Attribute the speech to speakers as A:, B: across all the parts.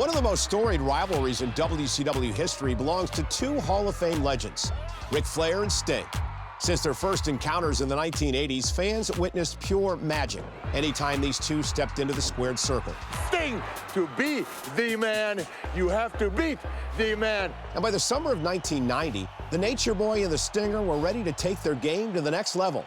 A: One of the most storied rivalries in WCW history belongs to two Hall of Fame legends, Ric Flair and Sting. Since their first encounters in the 1980s, fans witnessed pure magic anytime these two stepped into the squared circle.
B: Sting, to be the man, you have to beat the man.
A: And by the summer of 1990, the Nature Boy and the Stinger were ready to take their game to the next level.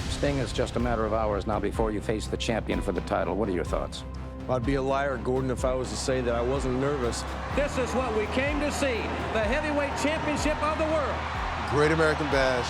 C: Sting is just a matter of hours now before you face the champion for the title. What are your thoughts?
D: I'd be a liar, Gordon, if I was to say that I wasn't nervous.
E: This is what we came to see, the heavyweight championship of the world.
F: Great American Bash,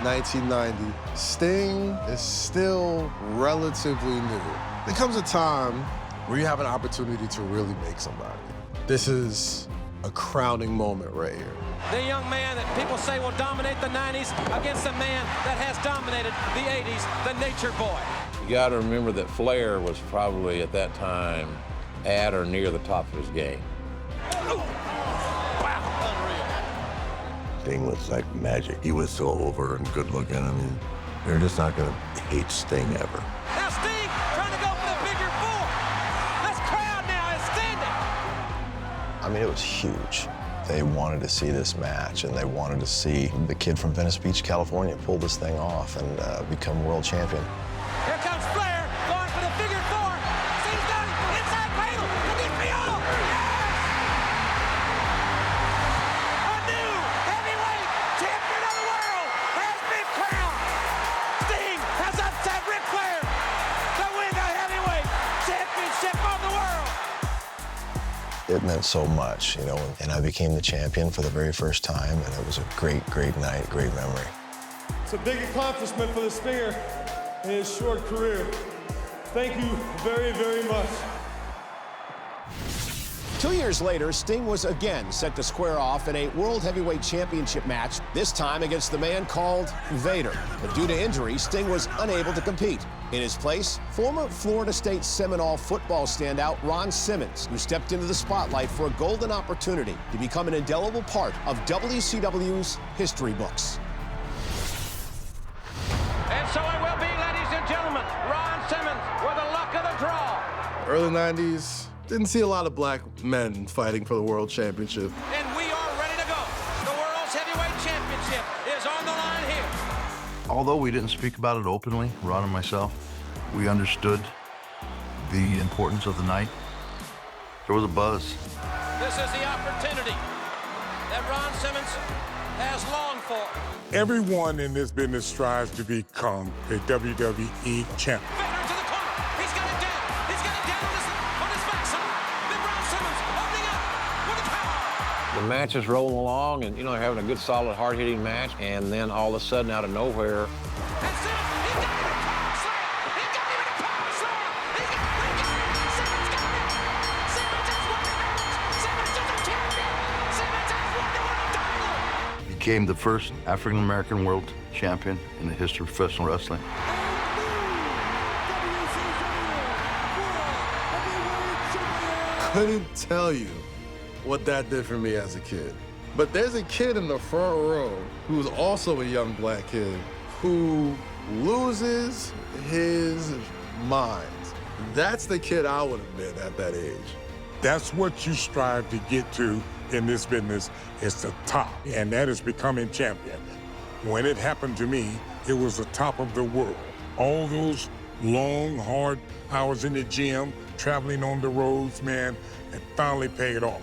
F: 1990. Sting is still relatively new. There comes a time where you have an opportunity to really make somebody. This is a crowning moment right here.
E: The young man that people say will dominate the 90s against the man that has dominated the 80s, the Nature Boy.
G: You got to remember that Flair was probably at that time at or near the top of his game.
E: Wow, unreal.
H: Sting was like magic. He was so over and good looking. I mean, you're just not going to hate Sting ever.
E: Now Sting trying to go for the figure four. This crowd now is standing.
I: I mean, it was huge. They wanted to see this match, and they wanted to see the kid from Venice Beach, California, pull this thing off and become world champion.
E: Here comes Flair, going for the figure four. Sting's got it, inside cradle, to get me all. Yes! A new heavyweight champion of the world has been crowned. Sting has upset Ric Flair to win the heavyweight championship of the world.
I: It meant so much, you know, and I became the champion for the very first time, and it was a great, great night, great memory.
J: It's a big accomplishment for the Stinger in his short career. Thank you very, very much.
A: 2 years later, Sting was again set to square off in a World Heavyweight Championship match, this time against the man called Vader. But due to injury, Sting was unable to compete. In his place, former Florida State Seminole football standout Ron Simmons, who stepped into the spotlight for a golden opportunity to become an indelible part of WCW's history books.
E: And so it will be, ladies and gentlemen, Ron Simmons with the luck of the draw.
F: Early 90s, didn't see a lot of black men fighting for the world championship.
E: And we are ready to go. The World's Heavyweight Championship is on the line here.
H: Although we didn't speak about it openly, Ron and myself, we understood the importance of the night. There was a buzz.
E: This is the opportunity that Ron Simmons has longed for.
B: Everyone in this business strives to become a WWE champion.
E: Vader to the corner. He's got it down. He's got it down on his backside. Then Ron Simmons opening up with a power.
G: The match is rolling along, and, you know, they're having a good, solid, hard-hitting match, and then all of a sudden, out of nowhere,
E: And Simmons, he's got him in a power slam. He's got him in a power slam. He's got it. Simmons got it. Simmons has won the match. Simmons is a champion. Simmons has won the world title.
H: Became the first African-American world champion in the history of professional wrestling.
F: Couldn't tell you what that did for me as a kid. But there's a kid in the front row who's also a young black kid who loses his mind. That's the kid I would have been at that age.
B: That's what you strive to get to in this business, is the top, and that is becoming champion. When it happened to me, it was the top of the world. All those long, hard hours in the gym, traveling on the roads, man, it finally paid off.